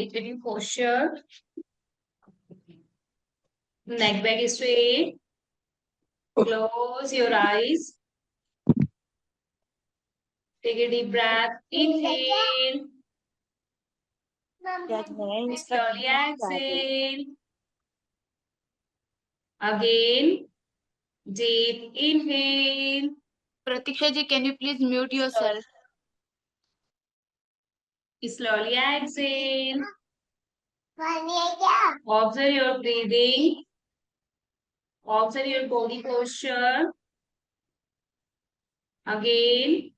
meditative posture. Neck back is straight. Close your eyes. Take a deep breath. Inhale. Slowly exhale. Again. Deep inhale. Pratiksha ji, can you please mute yourself? Slowly exhale. Observe your breathing. Observe your body posture. Again.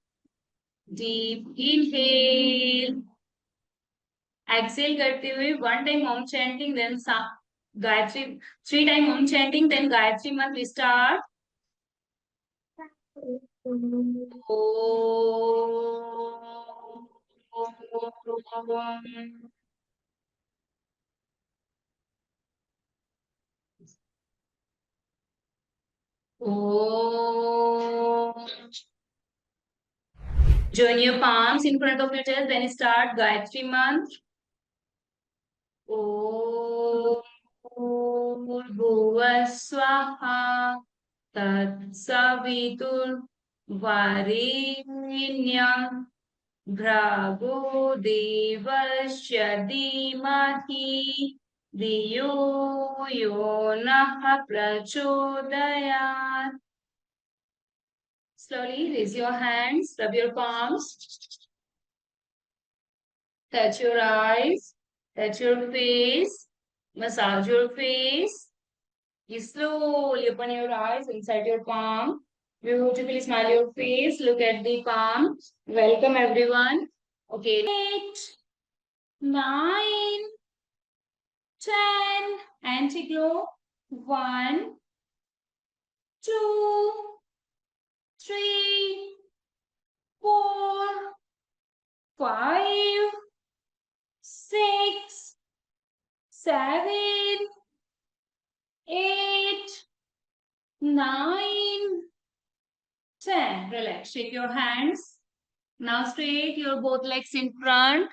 Deep inhale. Exhale करते हुए 1 time Om chanting, then Gayatri, 3 time Om chanting, then Gayatri mantra start. Join your palms in front of your chest, then start Gayatri mantra. Om Bhuva Swaha Tat Savitur Varenyam Bhrago Devasya Dhimahi Diyo Yo Nah Prachodayat. Slowly raise your hands, rub your palms, touch your eyes, touch your face, massage your face. You slowly open your eyes inside your palm. Beautifully smile your face. Look at the palm. Welcome everyone. Okay. 8, 9, 10. Anti-glow. 1, 2, 3, 4, 5, 6, 7, 8, 9, 10. Relax. Shake your hands. Now straight your both legs in front.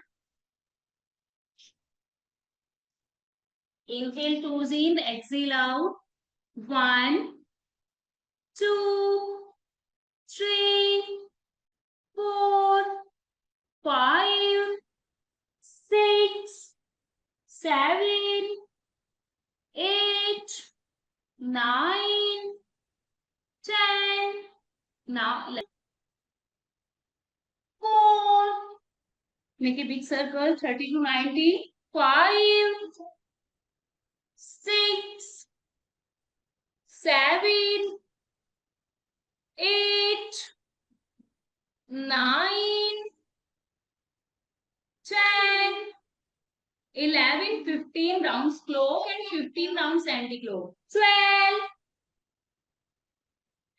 Inhale toes in, exhale out. 1, 2, 3, 4, 5, 6, 7, 8, 9, 10. Now 4. Make a big circle, 30 to 90. 5, 6, 7, 8, 9, 10, 11, 15 rounds clock and 15 rounds anti-clock. 12,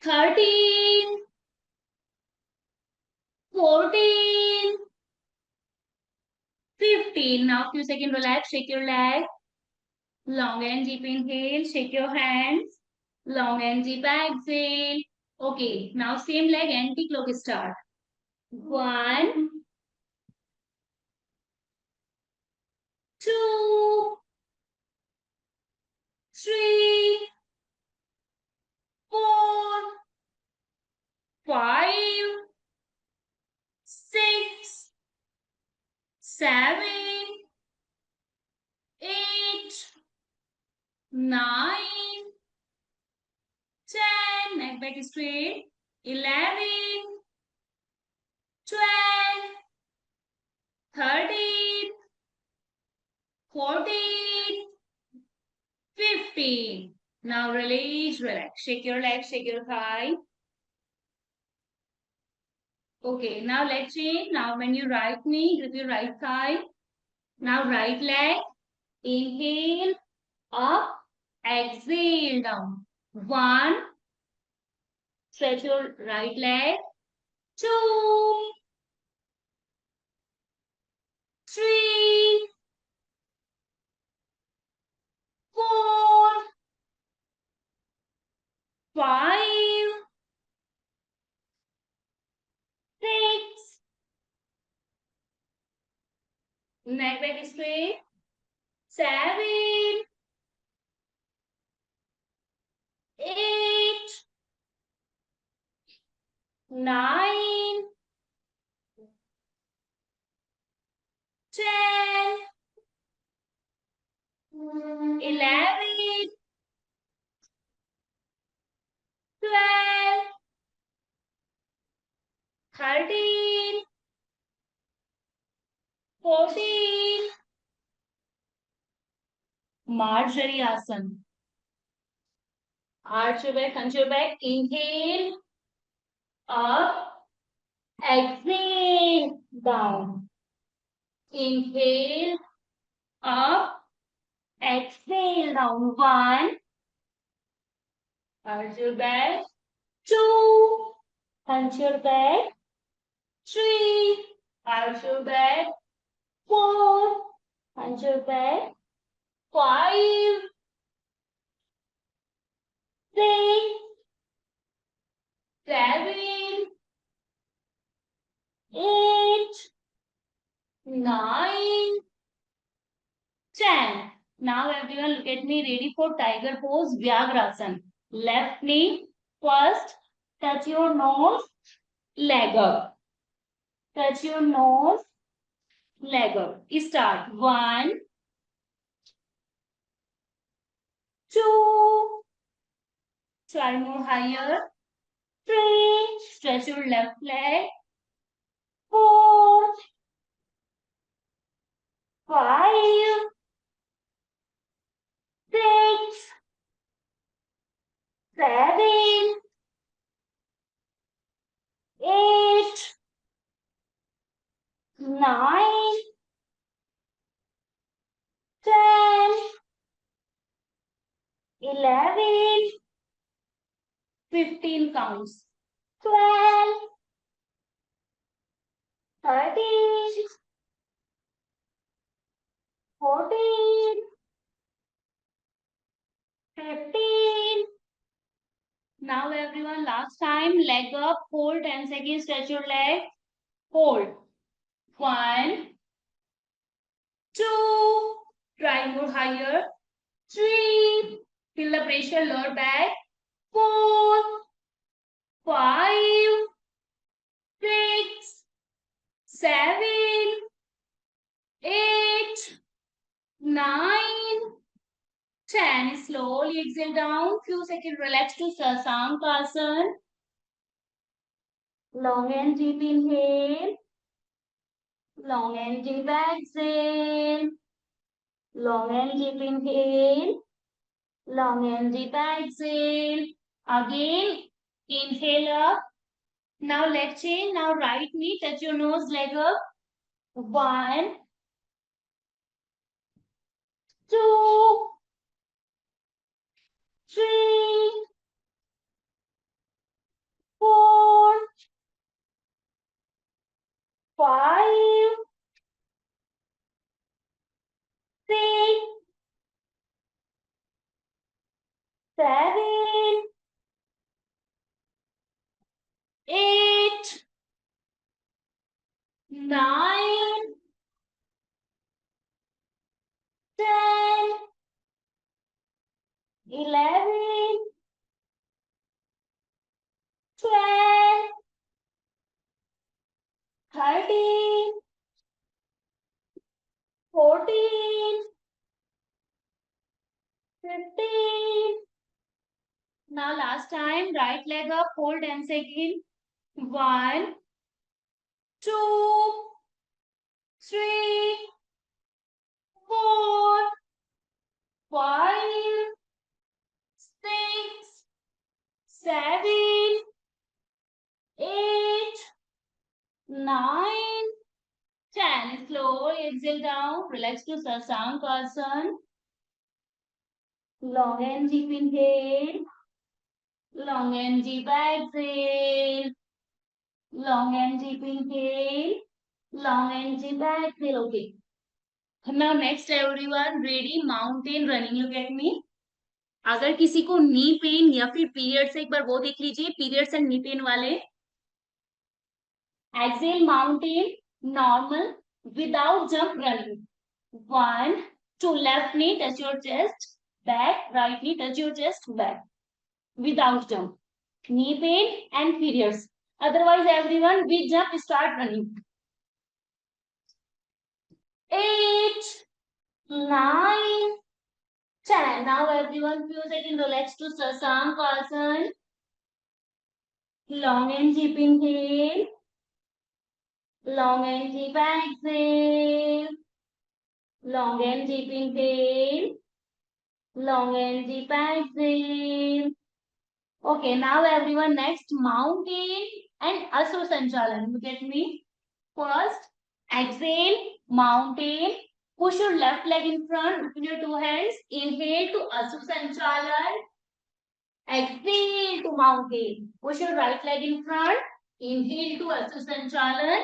13, 14, 15. Now few seconds relax, shake your leg. Long and deep inhale, shake your hands. Long and deep exhale. Okay, now same leg anti-clock start. 1, 2, 3, 4, 5, 6, 7, 8, 9, 10. Neck back straight. 11, 12, 13, 14, 15. Now release, relax. Shake your leg, shake your thigh. Okay, now leg change. Now when you right knee, grip your right thigh. Now right leg. Inhale, up, exhale, down. 1. Stretch your right leg. 2, 3, 4, 5, 6. Neck back straight. 7, 8, 9, 10, 11, 12, 13, 14, Marjorie asana. Arch your back, hunch your back. Inhale, up, exhale, down. Inhale, up, exhale, down. 1, arch your back. 2, hunch your back. 3, arch your back. 4, hunch your back. 5, 6, 7, 8, 9, 10. Now everyone look at me, ready for tiger pose, Vyagrasana. Left knee first, touch your nose, leg up. Touch your nose, leg up. Start. 1, 2, try more higher. 3, stretch your left leg. 4, 5, 6, 7, 8, 9, 10, 11, 15 counts. 12, 13, 14, 15. Now everyone, last time, leg up, hold 10 seconds, stretch your leg, hold. 1, 2, try more higher. 3, feel the pressure, lower back. 4, 5, 6, 7, 8, 9, 10. Slowly exhale down. Few seconds relax to Sasankasana. Long and deep inhale. Long and deep exhale. Long and deep inhale. Long and deep exhale. Again, inhale up. Now leg change. Now right knee, touch your nose, leg up. 1, 2, 3, 4, 5, 6, 7, 8, 9, 10, 11, 12, 13, 14, 15. Now last time, right leg up, hold 10 seconds. 1, 2, 3, 4, 5, 6, 7, 8, 9, 10. Slowly exhale down. Relax to Sasankasana. Long and deep inhale. Long and deep exhale. Long and deep inhale. Long and deep exhale. Okay. Now next everyone, ready? Mountain running. Look at me. अगर किसी को knee pain या फिर periods एक बार वो देख लीजिए, periods and knee pain वाले. Exhale mountain normal without jump running. 1, To left knee, touch your chest, back. Right knee, touch your chest, back. Without jump. Knee pain and periods. Otherwise, everyone, we jump, start running. 8, 9, 10. Now everyone, few seconds relax to Sasank. Long and deep inhale. Long and deep exhale. Long and deep inhale. Long and deep exhale. Okay, now everyone, next mountain and Asu Sanchalan. Look at me. First, exhale, mountain. Push your left leg in front between your two hands. Inhale to Asu Sanchalan. Exhale to mountain. Push your right leg in front. Inhale to Asu Sanchalan.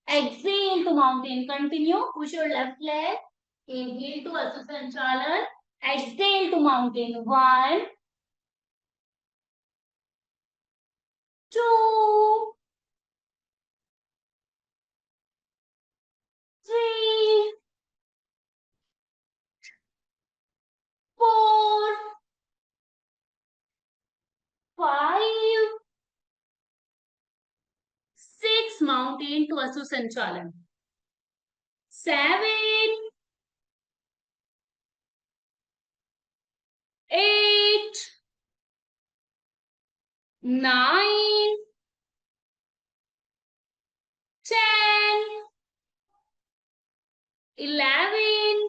Exhale to mountain. Continue. Push your left leg. Inhale to Asu Sanchalan. Exhale to mountain. 1, 2, 3, 4, 5, 6. Mountain to Asu Sanchalan. 7, 8, 9, 10, 11,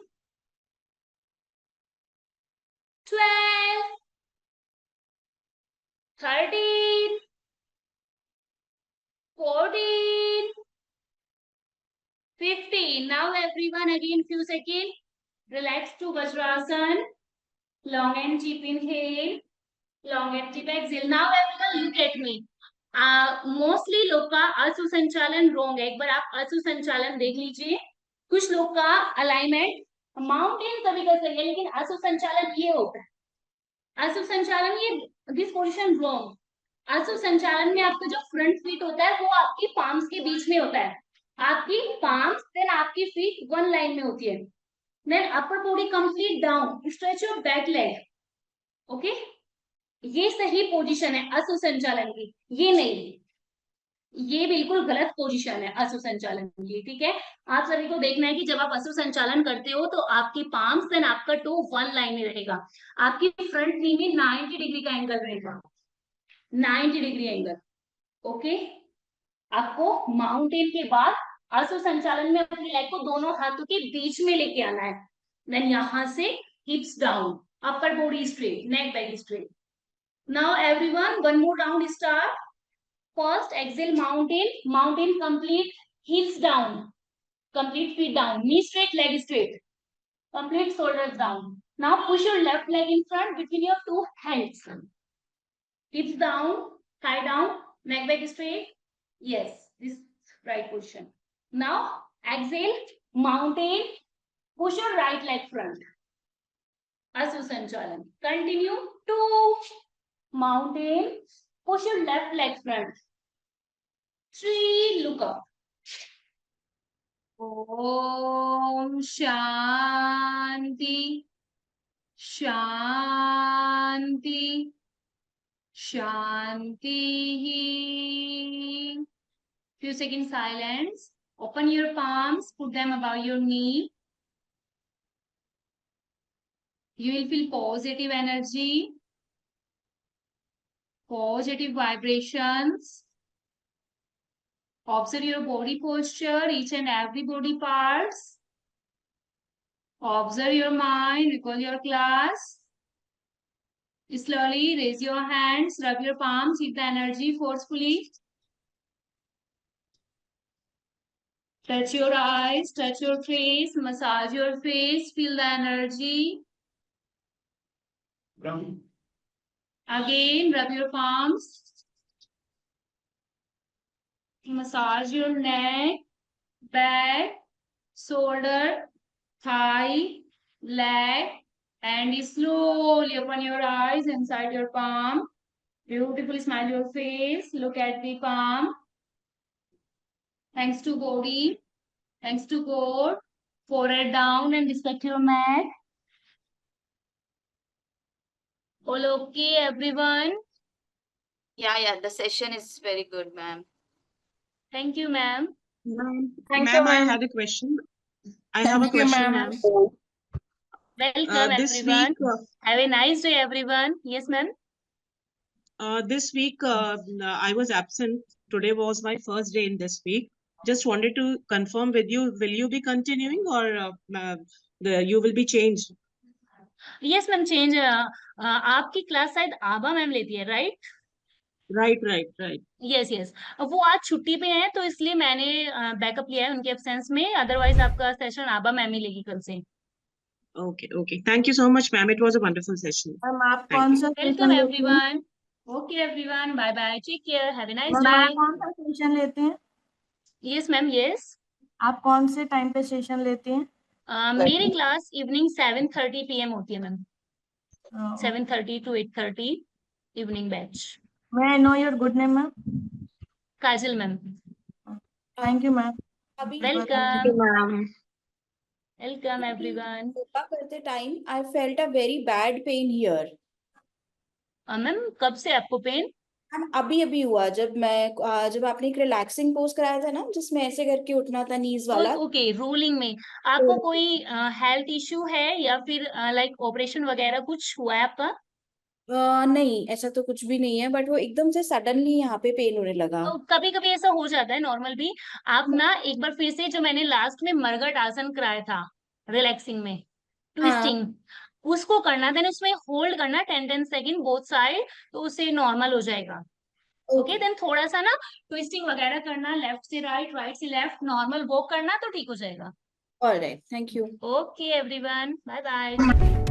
12, 13, 14, 15. Now everyone, again few seconds. Relax to Vajrasan. Long and deep inhale. Long and deep exhale. Now everyone, look at me. Mostly लोग का असु संचालन रोंग है. एक बार आप असु संचालन देख लीजिए. कुछ लोग का अलाइनमेंट माउंटेन कभी कर सही है, लेकिन असु संचालन ये होता है. असु संचालन ये दिस पोजीशन रोंग. असु संचालन में आपका जो फ्रंट फीट होता है वो आपकी पाम्स के बीच में होता है. आपकी पाम्स देन आपकी फीट वन लाइन में होती है. Then upper body complete down. Stretch your back leg. Okay, ये सही पोजीशन है असु संचालन की. ये नहीं, ये बिल्कुल गलत पोजीशन है असु संचालन की. ठीक है, आप सभी को देखना है कि जब आप असु संचालन करते हो तो आपकी पाम्स देन आपका टो वन लाइन में रहेगा. आपकी फ्रंट नी में 90 डिग्री का एंगल रहेगा. 90 डिग्री एंगल. ओके, आपको माउंटेन के बाद असु संचालन में अपनी लेग को दोनों हाथों के बीच में लेके आना है. देन यहां से हिप्स down, upper body straight, neck back straight. Now everyone, one more round start. First, exhale, mountain. Mountain, complete heels down. Complete feet down. Knee straight, leg straight. Complete shoulders down. Now push your left leg in front between your two hands. Hips down, thigh down, neck back straight. Yes, this right position. Now exhale, mountain. Push your right leg front. Asu Sanchalan. Continue. 2, mountain. Push your left leg front. 3, look up. Om Shanti Shanti Shanti. Few seconds silence. Open your palms, put them above your knee. You will feel positive energy, positive vibrations. Observe your body posture, each and every body parts. Observe your mind, recall your class. Slowly raise your hands, rub your palms, hit the energy forcefully. Touch your eyes, touch your face, massage your face, feel the energy. Again, rub your palms. Massage your neck, back, shoulder, thigh, leg, and slowly open your eyes inside your palm. Beautifully smile your face. Look at the palm. Thanks to body. Thanks to God. Forehead down and respect your mat. All okay, everyone? Yeah, the session is very good, ma'am. Thank you, ma'am. Ma'am, I had a question. I have a Thank you, question, ma'am. ma'am. Welcome, This week, everyone. Have a nice day, everyone. Yes, ma'am. I was absent. Today was my first day in this week. Just wanted to confirm with you, will you be continuing or you will be changed? Yes, ma'am change आपकी class शायद आबा ma'am लेती है, right? Right. Yes yes, वो आज छुट्टी पे हैं तो इसलिए मैंने बैकअप लिया है उनके एब्सेंस में, अदरवाइज आपका सेशन आबा मैम ही लेगी कल से। Okay. Thank you so much, ma'am. It was a wonderful session. Ma'am आप Thank कौन you. सा वेलकम सेशन लेते हैं? Everyone. Okay everyone, bye bye, take care, have a nice ma'am day. आप कौन सा सेशन लेते हैं? Yes ma'am, yes. आप कौन से टाइम पे सेशन लेते हैं? मेरी क्लास इवनिंग 7:30 PM होती है मैम, 7:30 to 8:30 evening batch. May I know your good name, ma'am? Kajal ma'am. Thank you, ma'am. Welcome ma'am. Welcome everyone. Yoga करते time I felt a very bad pain here. Ma'am कब से आपको पेन? अभी अभी हुआ जब आपने एक रिलैक्सिंग पोज कराया था ना, जिसमें ऐसे करके उठना था नीज वाला। ओके, रोलिंग में आपको कोई हेल्थ इश्यू है या फिर लाइक ऑपरेशन वगैरह कुछ हुआ है आपका? नहीं, ऐसा तो कुछ भी नहीं है, बट वो एकदम से सडनली यहाँ पे पेन होने लगा। कभी कभी ऐसा हो जाता है, नॉर्मल भी। आप ना एक बार फिर से, जो मैंने लास्ट में मरगट आसन कराया था रिलैक्सिंग में, ट्विस्टिंग, उसको करना, देन उसमें होल्ड करना 10-10 सेकेंड बोथ साइड, तो उससे नॉर्मल हो जाएगा। ओके, देन थोड़ा सा ना ट्विस्टिंग वगैरह करना, लेफ्ट से राइट, राइट से लेफ्ट, नॉर्मल वॉक करना, तो ठीक हो जाएगा। Alright, thank you. Okay everyone, bye bye.